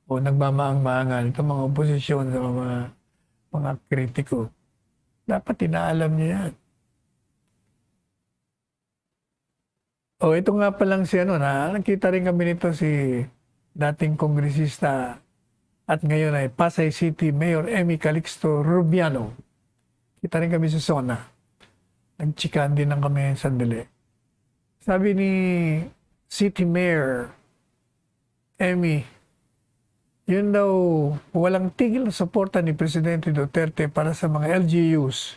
Nagmamaang-maangan itong mga oposisyon sa mga kritiko. Dapat inaalam niyo yan. Ito nga palang si nakita rin kami nito si dating kongresista at ngayon ay Pasay City Mayor Emmy Calixto Rubiano. Kita rin kami sa SONA. Nagchikan din lang kami sandali. Sabi ni City Mayor Emmy, yun daw walang tigil na suporta ni Presidente Duterte para sa mga LGUs.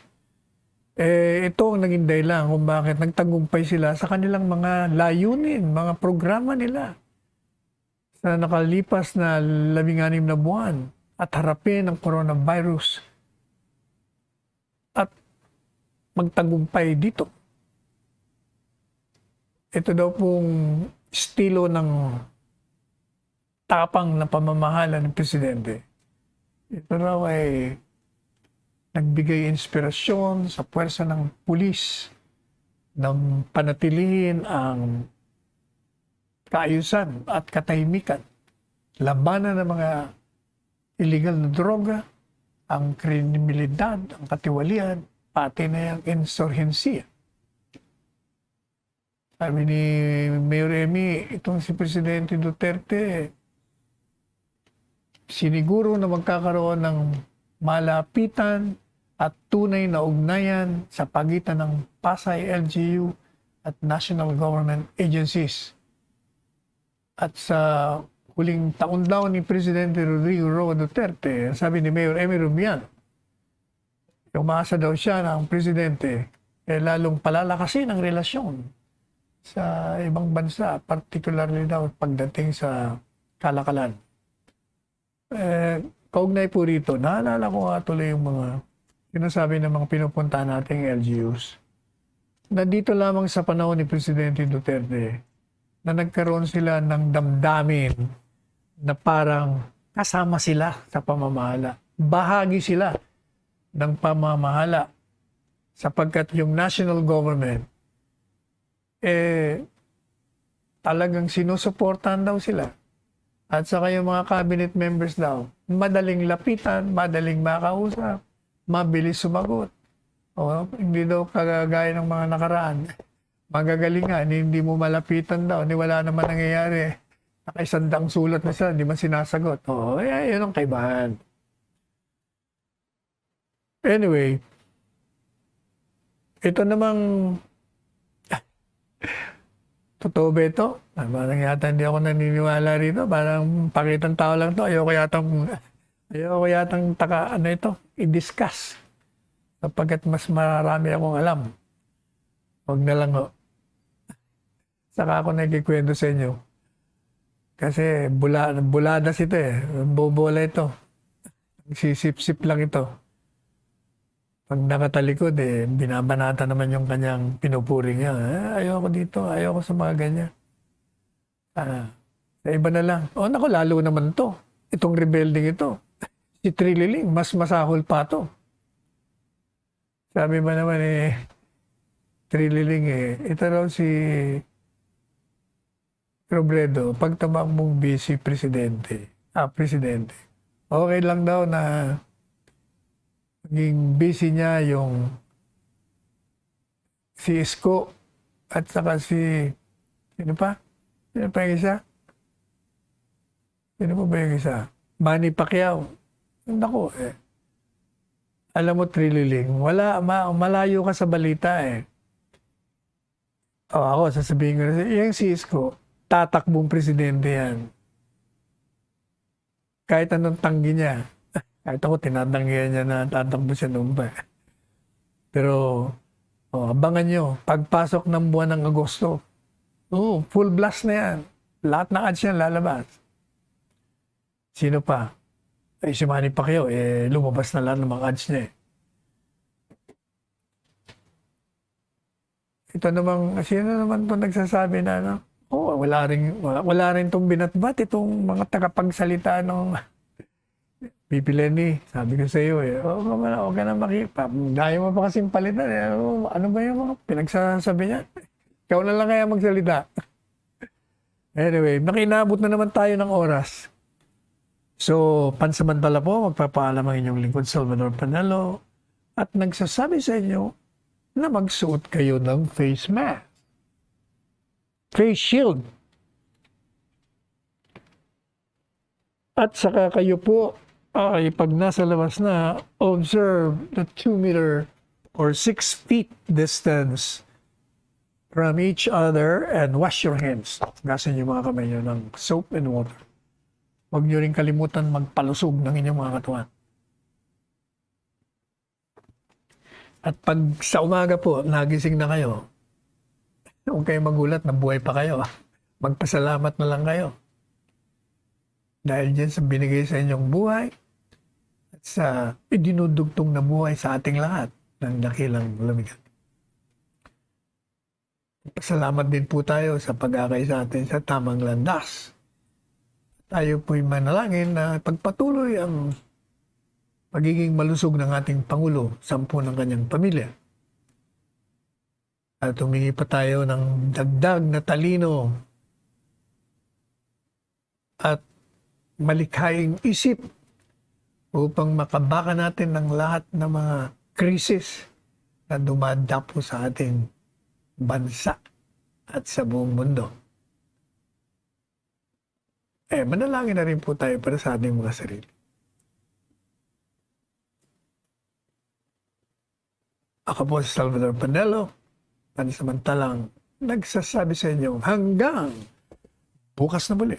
Ito ang naging dahilan kung bakit nagtagumpay sila sa kanilang mga layunin, mga programa nila sa nakalipas na 16 na buwan at harapin ang coronavirus at magtagumpay dito. Ito daw pong estilo ng tapang na pamamahala ng Presidente. Ito raw ay nagbigay inspirasyon sa puwersa ng pulis ng panatilihin ang kaayusan at katahimikan, labanan ng mga illegal na droga, ang kriminalidad, ang katiwalian, pati na yung insurhensiya. Sabi ni Mayor Emmy, itong si Presidente Duterte, siniguro na magkakaroon ng malapitan at tunay na ugnayan sa pagitan ng Pasay LGU at national government agencies. At sa huling taon daw ni Presidente Rodrigo Roa Duterte, sabi ni Mayor Emmy Rubiano, umaasa daw siya na ang Presidente lalong palalakasin ang relasyon sa ibang bansa, particularly daw pagdating sa kalakalan. Kaugnay po rito, naalala ko nga tuloy yung mga sinasabi ng mga pinupunta nating LGUs na dito lamang sa panahon ni Presidente Duterte na nagkaroon sila ng damdamin na parang kasama sila sa pamamahala. Bahagi sila ng pamamahala sapagkat yung national government talagang sinusuportahan daw sila. At saka yung mga cabinet members daw, madaling lapitan, madaling makausap, mabilis sumagot. Hindi daw kagagaya ng mga nakaraan. Magagalingan, hindi mo malapitan daw, wala naman nangyayari. Nakaisandang sulat na siya, hindi man sinasagot. Yun ang kaibahan. Anyway, ito namang totoo ba ito? Parang yata hindi ako naniniwala rito. Parang pakitang tao lang to. Ayoko yatang i-discuss. Sapagkat mas marami akong alam. Huwag na lang ho. Saka ako nagkikwento sa inyo. Kasi buladas ito bobola ito. Sisip-sip lang ito. Pag nakatalikod, binabanata naman yung kanyang pinupuri niya. Ayoko dito, ayoko sa mga ganyan. Sa iba na lang. Naku, lalo naman to. Itong rebuilding ito. Si Trililing, mas masahol pa to. Sabi ba naman Trililing ito raw si Robredo, pag tumakbong vice presidente, okay lang daw na maging busy niya yung si Isko at saka sino pa yung isa? Sino pa ba yung isa? Manny Pacquiao. Naku, alam mo, Trililing, malayo ka sa balita ako, sasabihin ko na yung si Isko, tatakbong presidente yan. Kahit anong tanggi niya. Kahit ako, tinatanggihan niya na tatakbo siya noon pa. Pero, abangan nyo, pagpasok ng buwan ng Agosto, full blast na yan. Lahat ng ads yan lalabas. Sino pa? Eh, si Manny Pacquiao, lumabas na lang ng mga ads niya eh. Ito namang, sino naman po nagsasabi na, ano, wala rin tong binatbat itong mga tagapagsalita ng Pipi Lenny. Sabi ko sa iyo eh, huwag ka na makipa. Dahil mo pa kasing palitan eh. Ano ba yung mga pinagsasabi niya? Ikaw na lang kaya magsalita. Anyway, nakinabot na naman tayo ng oras. So, pansamantala po, magpapaalam ang inyong lingkod Salvador Panelo at nagsasabi sa inyo na magsuot kayo ng face mask, face shield. At saka kayo po ay pag nasa labas na, observe the 2 meter or 6 feet distance from each other and wash your hands. Gasan yung mga kamay nyo ng soap and water. Huwag nyo rin kalimutan magpalusog ng inyong mga katawan. At pag sa umaga po, nagising na kayo, huwag kayo magulat na buhay pa kayo. Magpasalamat na lang kayo. Dahil dyan sa binigay sa inyong buhay at sa idinudugtong na buhay sa ating lahat ng dakilang lumigat. Pasalamat din po tayo sa pag-akay sa atin sa tamang landas. Tayo po'y manalangin na pagpatuloy ang pagiging malusog ng ating Pangulo, 10 ng kanyang pamilya. At humingi pa tayo ng dagdag na talino at malikhaing isip upang makabaka natin ng lahat ng mga krisis na dumadapo sa ating bansa at sa buong mundo. Manalangin na rin po tayo para sa ating mga sarili. Ako po si Salvador Panelo, pansamantalang nagsasabi sa inyo hanggang bukas na muli.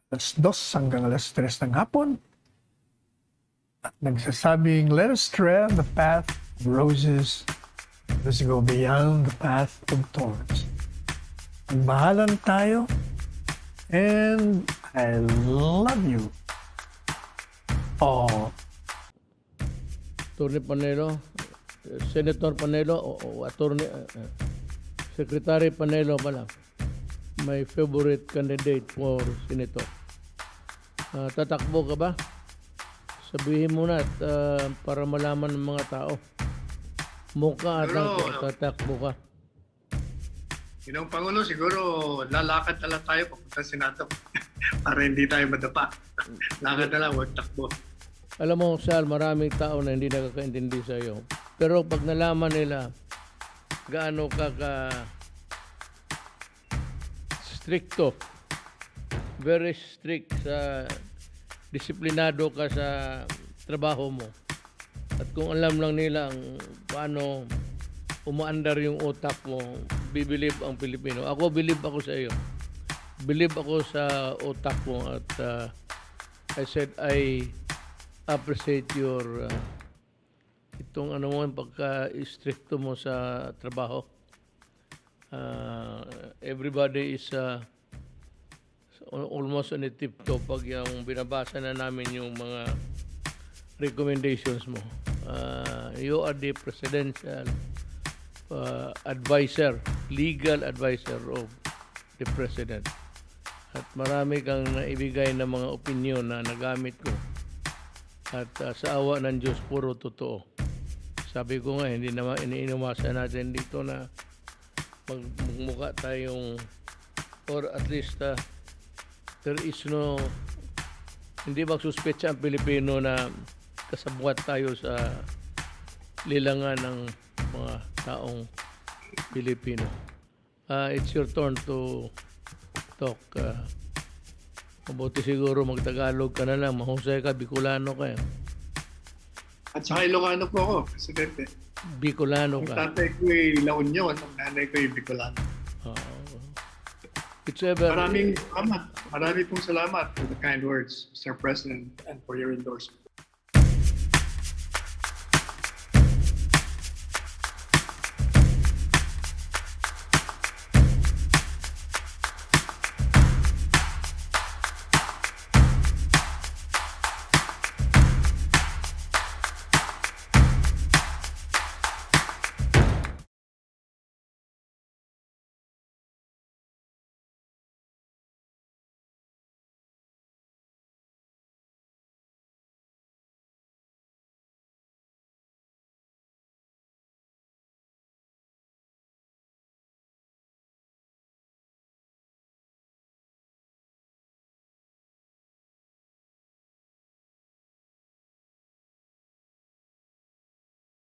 Alas 2 hanggang alas 3 ng hapon. At nagsasabing, let us tread the path of roses. Let us go beyond the path of thorns. Magmahalan tayo. And I love you all. Attorney Panelo, Senator Panelo, o Attorney, Secretary Panelo pala, my favorite candidate for Senator. Tatakbo ka ba? Sabihin mo na at para malaman ng mga tao. Mukha at tatakbo ka. Ginong Pangulo, siguro lalakad na lang tayo papunta sa Senado para hindi tayo madapa. Lakad na lang, huwag takbo. Alam mo, Sal, maraming tao na hindi nakakaintindi sa iyo. Pero pag nalaman nila gaano ka stricto, very strict sa disiplinado ka sa trabaho mo. At kung alam lang nila ang paano umaandar yung utak mo, bibilib ang Pilipino. Ako, bilib ako sa iyo. Bilib ako sa utak mo at I said I appreciate your itong ano mo, pagka-stricto mo sa trabaho. Everybody is almost on a tiptoe pag yung binabasa na namin yung mga recommendations mo. You are the presidential advisor, legal advisor of the president. At marami kang naibigay na mga opinion na nagamit ko. At sa awa ng Diyos, puro totoo. Sabi ko nga, hindi naman iniinumasan natin dito na magmukha tayong, or at least there is no, hindi magsuspetsa ang Pilipino na kasabwat tayo sa lilangan ng mga taong Pilipino. It's your turn to talk. Mabuti siguro magtagalog ka na lang. Mahusay ka, Bicolano ka. At saka Ilocano po ako, Presidente. Bicolano Ang ka. tatay ko ay La Union, ang nanay ko ay Bicolano. It's ever... Maraming salamat. Marami pong salamat for the kind words, Mr. President, and for your endorsement.